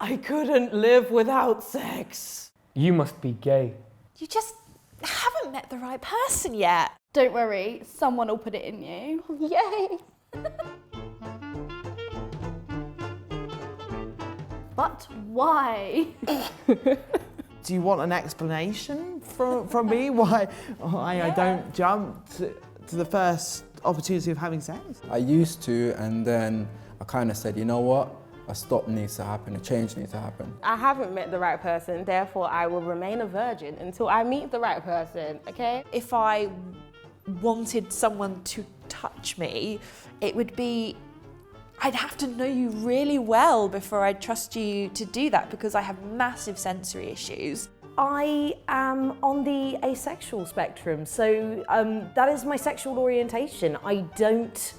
I couldn't live without sex. You must be gay. You just haven't met the right person yet. Don't worry, someone will put it in you. Yay! But why? Do you want an explanation from me why I don't jump to the first opportunity of having sex? I used to, and then I kind of said, you know what? A stop needs to happen, a change needs to happen. I haven't met the right person, therefore I will remain a virgin until I meet the right person, okay? If I wanted someone to touch me, it would be, I'd have to know you really well before I'd trust you to do that, because I have massive sensory issues. I am on the asexual spectrum, so that is my sexual orientation. I don't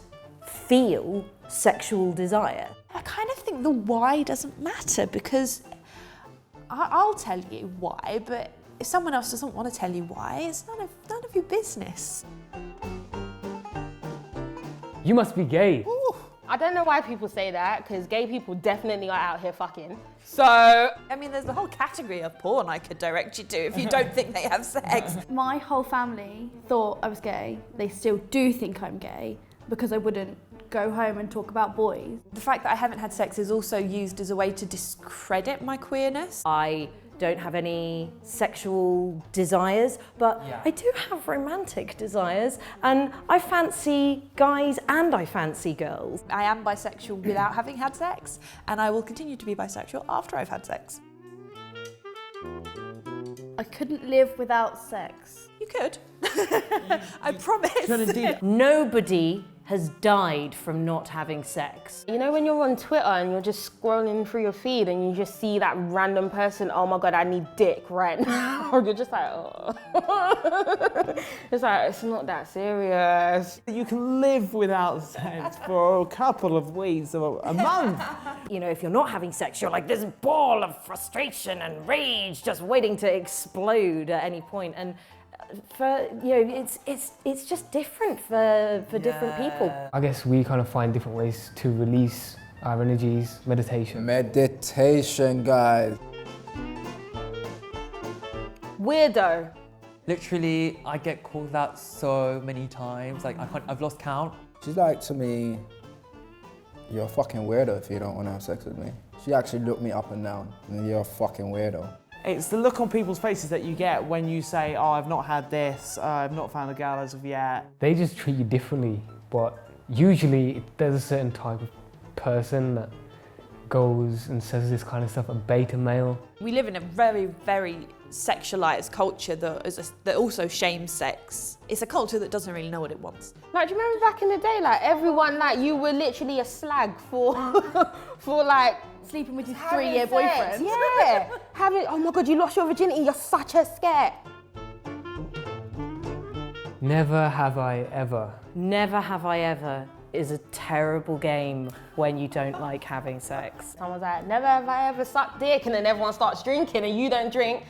feel sexual desire. I kind of think the why doesn't matter, because I'll tell you why, but if someone else doesn't want to tell you why, it's none of your business. You must be gay. Ooh. I don't know why people say that, because gay people definitely are out here fucking. So, I mean, there's a whole category of porn I could direct you to if you don't think they have sex. My whole family thought I was gay. They still do think I'm gay because I wouldn't go home and talk about boys. The fact that I haven't had sex is also used as a way to discredit my queerness. I don't have any sexual desires, but I do have romantic desires, and I fancy guys and I fancy girls. I am bisexual without having had sex, and I will continue to be bisexual after I've had sex. I couldn't live without sex. You could. I promise. Nobody has died from not having sex. you know when you're on Twitter and you're just scrolling through your feed and you just see that random person, oh my God, I need dick right now. You're just like, oh. It's like, it's not that serious. You can live without sex for a couple of weeks or a month. You know, if you're not having sex, you're like this ball of frustration and rage just waiting to explode at any point. And for, you know, it's just different for different people. I guess we kind of find different ways to release our energies. Meditation. Meditation, guys. Weirdo. Literally, I get called out so many times. Like, I've lost count. She's like to me, you're a fucking weirdo if you don't want to have sex with me. She actually looked me up and down, and you're a fucking weirdo. It's the look on people's faces that you get when you say, oh, I've not had this, I've not found a girl as of yet. They just treat you differently, but usually there's a certain type of person that goes and says this kind of stuff, a beta male. We live in a very, very sexualized culture that also shames sex. It's a culture that doesn't really know what it wants. Like, do you remember back in the day, like everyone, like you were literally a slag for, for like, Sleeping with your 3-year boyfriend. Yeah. Oh my God, you lost your virginity, you're such a scare. Never have I ever. Never have I ever is a terrible game when you don't like having sex. Someone's like, never have I ever sucked dick, and then everyone starts drinking and you don't drink.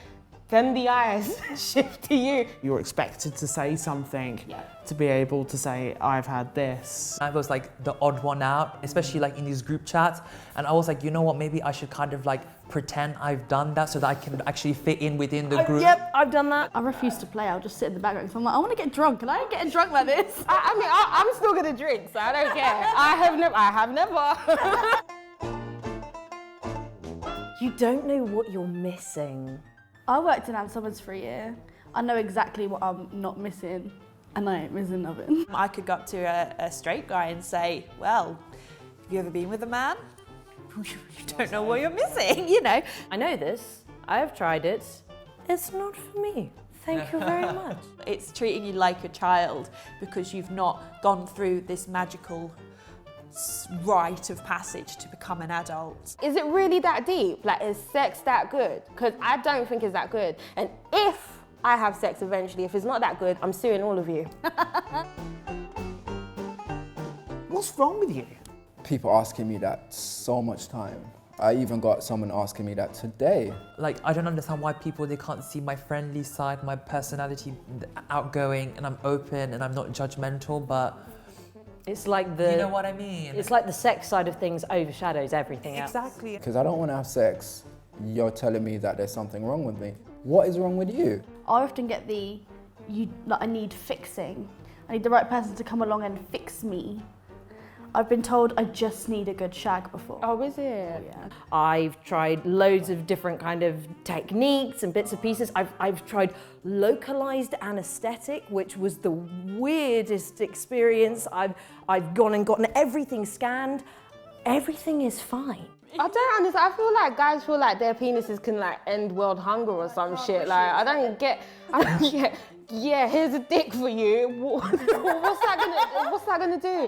Then the eyes shift to you. You're expected to say something to be able to say, I've had this. I was like the odd one out, especially like in these group chats. And I was like, you know what, maybe I should kind of like pretend I've done that so that I can actually fit in within the group. Yep, I've done that. I refuse to play, I'll just sit in the background. So I'm like, I want to get drunk. Can I get drunk like this? I mean, I'm still gonna drink, so I don't care. I have never. You don't know what you're missing. I worked in Summers for a year. I know exactly what I'm not missing, and I ain't missing nothing. I could go up to a straight guy and say, well, have you ever been with a man? You don't know what you're missing, you know. I know this. I have tried it. It's not for me. Thank you very much. It's treating you like a child because you've not gone through this magical rite of passage to become an adult. Is it really that deep? Like, is sex that good? Because I don't think it's that good. And if I have sex eventually, if it's not that good, I'm suing all of you. What's wrong with you? People asking me that so much time. I even got someone asking me that today. Like, I don't understand why people, they can't see my friendly side, my personality, outgoing, and I'm open and I'm not judgmental, but It's like the You know what I mean? it's like the sex side of things overshadows everything else. Exactly. Because I don't want to have sex, you're telling me that there's something wrong with me. What is wrong with you? I often get I need fixing. I need the right person to come along and fix me. I've been told I just need a good shag before. Oh, is it? Yeah. I've tried loads of different kind of techniques and bits and pieces. I've tried localized anesthetic, which was the weirdest experience. I've gone and gotten everything scanned. Everything is fine. I don't understand. I feel like guys feel like their penises can like end world hunger or some shit. Like I don't get. Yeah, here's a dick for you. What's that gonna do?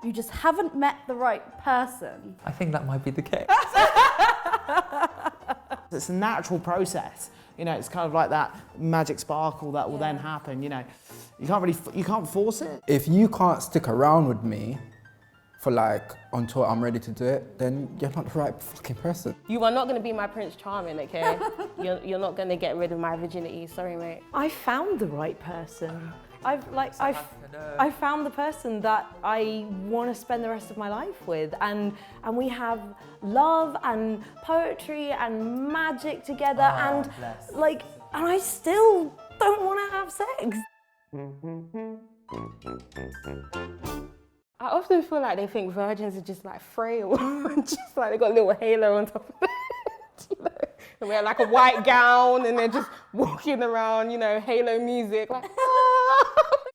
You just haven't met the right person. I think that might be the case. It's a natural process. You know, it's kind of like that magic sparkle that will then happen. You know, you can't force it. If you can't stick around with me for like until I'm ready to do it, then you're not the right fucking person. You are not gonna be my Prince Charming, okay? You're not gonna get rid of my virginity. Sorry, mate. I found the right person. I found the person that I want to spend the rest of my life with, and we have love and poetry and magic together, and I still don't want to have sex. I often feel like they think virgins are just like frail, just like they got a little halo on top of it. You know? They wear like a white gown and they're just walking around, you know, halo music. Like,